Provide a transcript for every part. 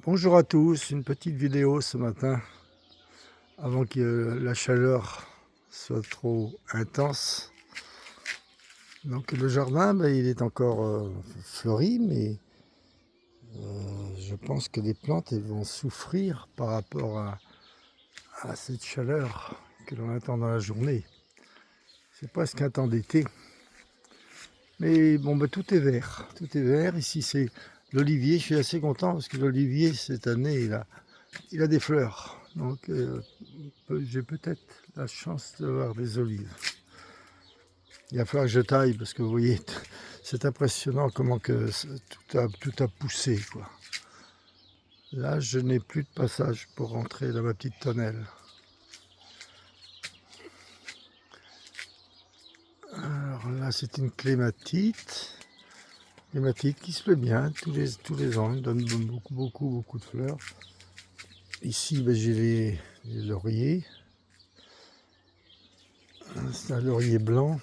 Bonjour à tous, une petite vidéo ce matin avant que la chaleur soit trop intense. Donc le jardin, il est encore fleuri, mais je pense que les plantes elles vont souffrir par rapport à cette chaleur que l'on attend dans la journée. C'est presque un temps d'été. Mais bon, tout est vert. Tout est vert. Ici, c'est l'olivier. Je suis assez content parce que l'olivier, cette année, il a des fleurs. Donc, j'ai peut-être la chance d'avoir des olives. Il va falloir que je taille parce que vous voyez, c'est impressionnant comment que tout a poussé, quoi. Là, je n'ai plus de passage pour rentrer dans ma petite tonnelle. Alors là, c'est une clématite. Clématite qui se plaît bien tous les ans. Elle donne beaucoup de fleurs. Ici, j'ai les lauriers. C'est un laurier blanc.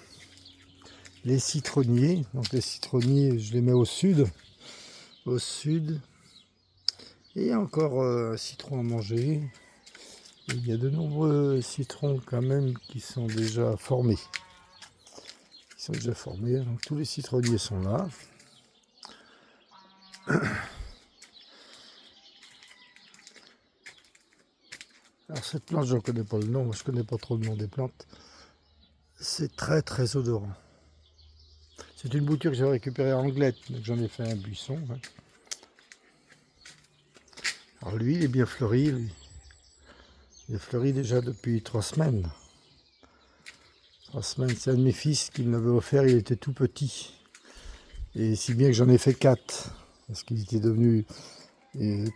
Les citronniers. Donc les citronniers, je les mets au sud. Au sud. Et il y a encore un citron à manger. Et il y a de nombreux citrons quand même qui sont déjà formés. Donc tous les citronniers sont là. Alors cette plante, je ne connais pas le nom, moi je ne connais pas trop le nom des plantes. C'est très odorant. C'est une bouture que j'ai récupérée à Anglette, donc j'en ai fait un buisson. Hein. Alors lui, il est bien fleuri, lui. Il est fleuri déjà depuis 3 semaines. 3 semaines, c'est un de mes fils qui me l'avait offert, il était tout petit. Et si bien que j'en ai fait 4, parce qu'il était devenu il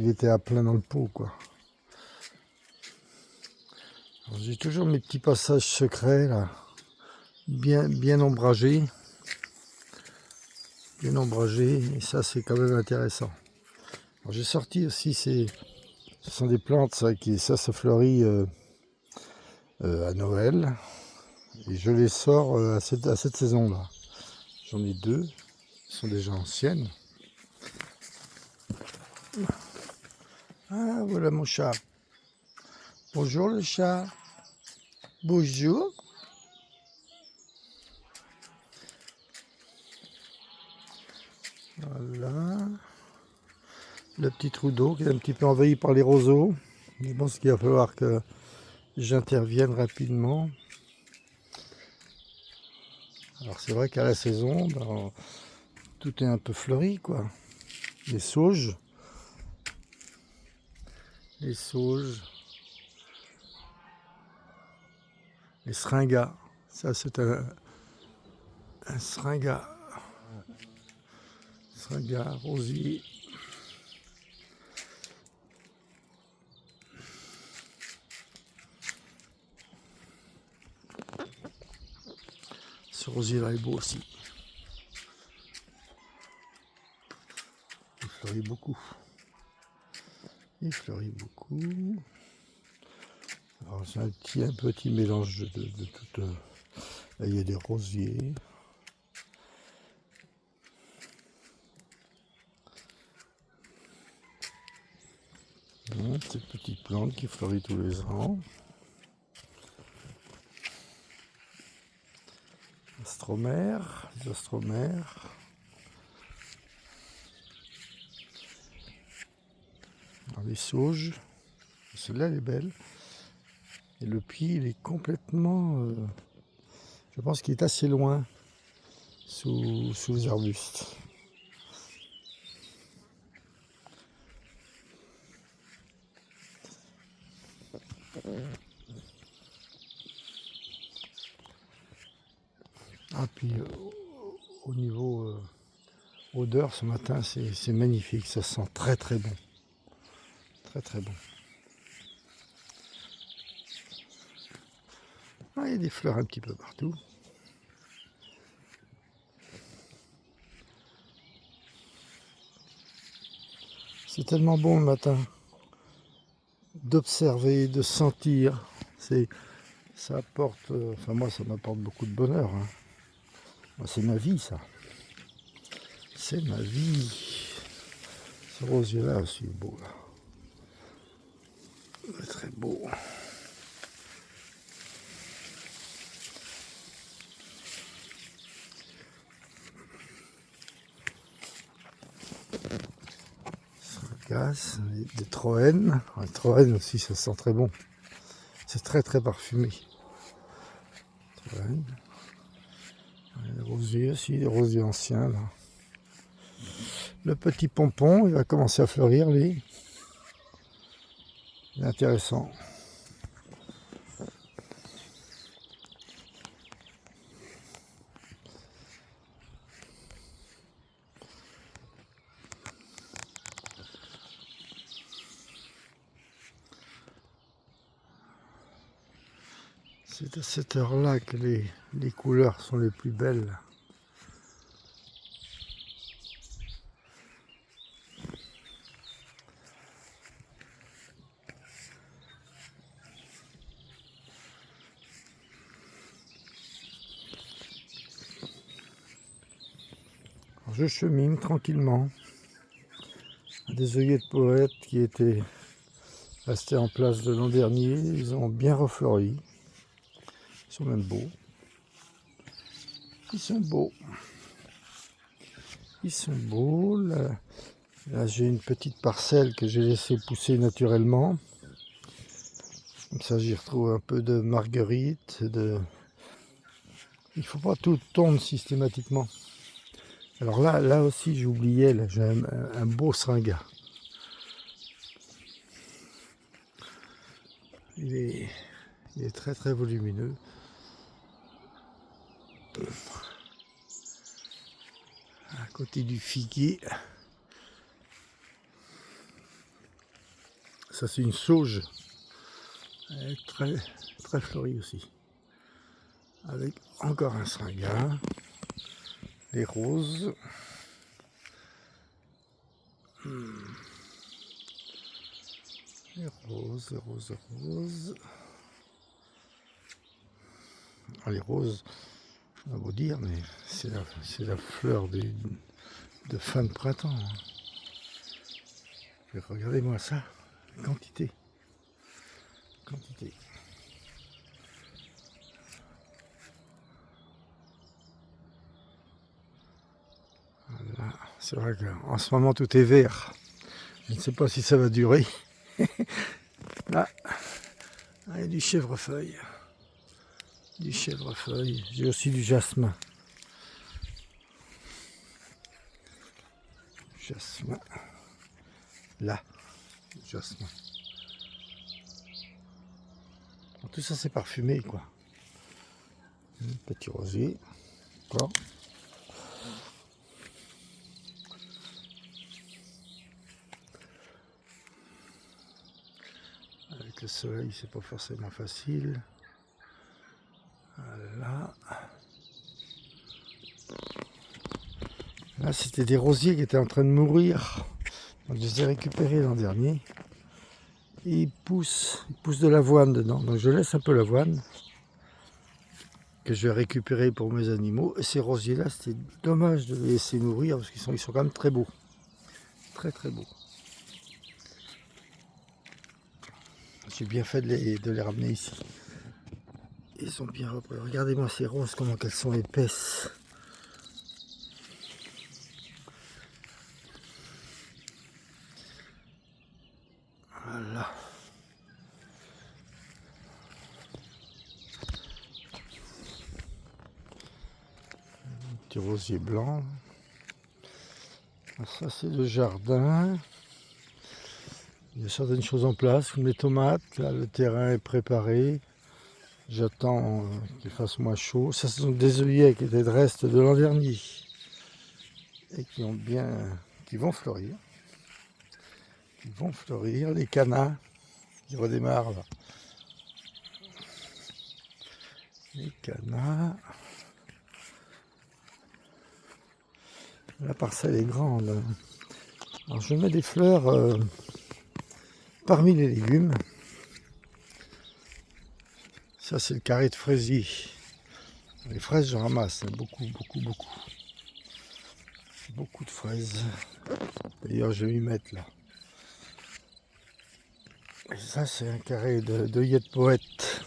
était à plein dans le pot, quoi. J'ai toujours mes petits passages secrets, là, bien ombragés. Bien ombragés, et ça, c'est quand même intéressant. J'ai sorti aussi, ce sont des plantes, ça fleurit à Noël. Et je les sors à cette saison-là. J'en ai 2, elles sont déjà anciennes. Ah, voilà mon chat. Bonjour le chat. Bonjour. Voilà. Le petit trou d'eau qui est un petit peu envahi par les roseaux. Je pense qu'il va falloir que j'intervienne rapidement. Alors c'est vrai qu'à la saison, tout est un peu fleuri, quoi. Les sauges. Les seringas. Ça c'est un seringa. Seringa, rosier. Ce rosier-là est beau aussi. Il fleurit beaucoup. Il fleurit beaucoup. Alors c'est un petit mélange de tout. Là, il y a des rosiers. Cette petite plante qui fleurit tous les ans. Astromère, les astromères. Alors, les sauges. Celle-là, elle est belle. Et le pied, il est complètement... je pense qu'il est assez loin sous les arbustes. Ah, puis au niveau odeur, ce matin, c'est magnifique. Ça sent très bon. Très bon. Ah, il y a des fleurs un petit peu partout. C'est tellement bon le matin d'observer, de sentir. Ça apporte, enfin moi ça m'apporte beaucoup de bonheur. Hein. Moi, c'est ma vie ça. C'est ma vie. Ce rosier-là aussi est beau, là. Il est très beau. Sargasse, des troènes. Les troènes aussi, ça sent très bon. C'est très très parfumé. Troènes. Les rosiers aussi, les rosiers anciens, là. Le petit pompon, il va commencer à fleurir, lui. C'est intéressant. C'est à cette heure-là que les couleurs sont les plus belles. Alors je chemine tranquillement. Des œillets de poète qui étaient restés en place de l'an dernier, ils ont bien refleuri. Ils sont même beaux. Ils sont beaux. Ils sont beaux. Là j'ai une petite parcelle que j'ai laissée pousser naturellement. Comme ça j'y retrouve un peu de marguerite. Il ne faut pas tout tomber systématiquement. Alors là aussi j'ai oublié, là, j'ai un beau seringa. Il est très très volumineux. À côté du figuier. Ça c'est une sauge. Elle est très très fleurie aussi. Avec encore un seringa. Les roses. Les roses, les roses, les roses. Ah, les roses, on va vous dire, mais c'est la fleur de fin de printemps. Regardez-moi ça, quantité. Quantité. Voilà. C'est vrai qu'en ce moment tout est vert. Je ne sais pas si ça va durer. Là, il y a du chèvrefeuille. Du chèvrefeuille. J'ai aussi du jasmin. Jasmin. Là, jasmin. Tout ça c'est parfumé quoi. Petit rosier. Encore. Avec le soleil c'est pas forcément facile. Voilà. Là c'était des rosiers qui étaient en train de mourir. Donc, je les ai récupérés l'an dernier. Et ils poussent de l'avoine dedans. Donc je laisse un peu l'avoine que je vais récupérer pour mes animaux. Et ces rosiers-là, c'était dommage de les laisser mourir parce qu'ils sont quand même très beaux. Très très beaux. J'ai bien fait de les ramener ici. Ils sont bien repris. Regardez-moi ces roses, comment qu'elles sont épaisses. Voilà. Un petit rosier blanc. Ça c'est le jardin. Il y a certaines choses en place, comme les tomates. Là le terrain est préparé. J'attends qu'il fasse moins chaud. Ça ce sont des œillets qui étaient de reste de l'an dernier. Et qui vont fleurir. Qui vont fleurir. Les canards qui redémarrent là. Les canards. La parcelle est grande. Alors je mets des fleurs parmi les légumes. Ça c'est le carré de fraisier. Les fraises j'en ramasse, beaucoup. Beaucoup de fraises. D'ailleurs, je vais m'y mettre là. Et ça, c'est un carré d'œillettes poète.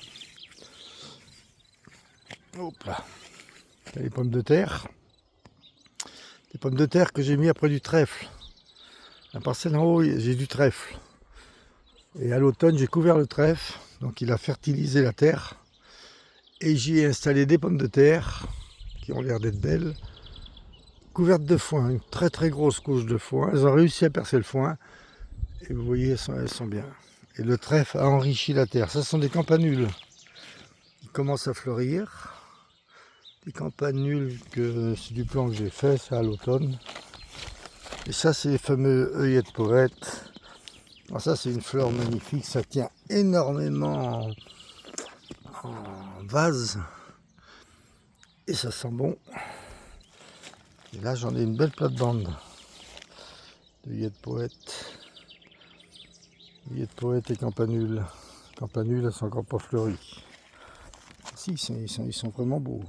Hop là. Les pommes de terre. Les pommes de terre que j'ai mis après du trèfle. La parcelle en haut, j'ai du trèfle. Et à l'automne, j'ai couvert le trèfle. Donc, il a fertilisé la terre. Et j'y ai installé des pommes de terre qui ont l'air d'être belles. Couvertes de foin, une très très grosse couche de foin. Elles ont réussi à percer le foin. Et vous voyez, elles sont bien. Et le trèfle a enrichi la terre. Ça, ce sont des campanules. Ils commencent à fleurir. Des campanules, que c'est du plan que j'ai fait, ça à l'automne. Et ça, c'est les fameux œillettes poètes. Alors ça, c'est une fleur magnifique. Ça tient énormément en vase. Et ça sent bon. Et là, j'en ai une belle plate-bande d'œillettes poètes. Œillettes poètes et campanules. Campanules, elles sont encore pas fleuries. Si, ils sont vraiment beaux.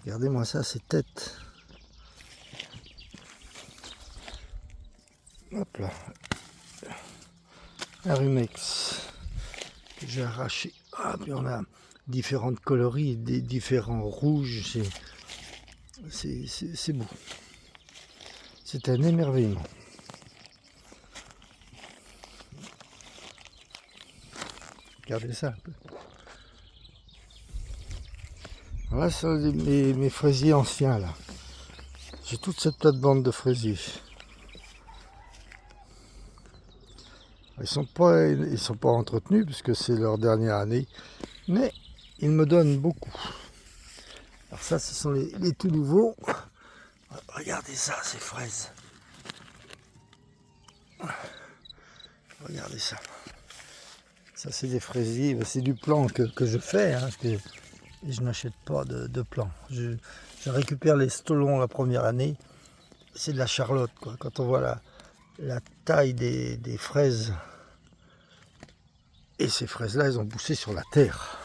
Regardez-moi ça, ces têtes. Hop là. Un rumex que j'ai arraché. Ah, puis on a différentes coloris, des différents rouges. C'est beau. C'est un émerveillement. Regardez ça un peu. Voilà, ce sont mes fraisiers anciens là. J'ai toute cette plate-bande de fraisiers. Ils sont pas entretenus puisque c'est leur dernière année, mais ils me donnent beaucoup. Alors ça, ce sont les tout nouveaux. Regardez ça, ces fraises. Regardez ça. Ça, c'est des fraisiers. C'est du plan que je fais, hein, parce que je n'achète pas de plan. Je récupère les stolons la première année. C'est de la charlotte, quoi. Quand on voit la taille des fraises. Et ces fraises-là, elles ont poussé sur la terre.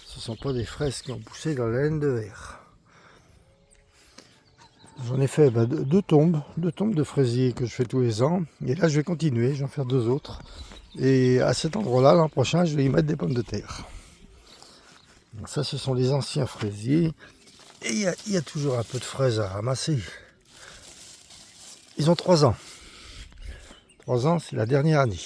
Ce ne sont pas des fraises qui ont poussé dans la laine de verre. J'en ai fait deux tombes de fraisiers que je fais tous les ans. Et là, je vais continuer, je vais en faire deux autres. Et à cet endroit-là, l'an prochain, je vais y mettre des pommes de terre. Donc ça, ce sont les anciens fraisiers. Et il y a toujours un peu de fraises à ramasser. Ils ont 3 ans. 3 ans, c'est la dernière année.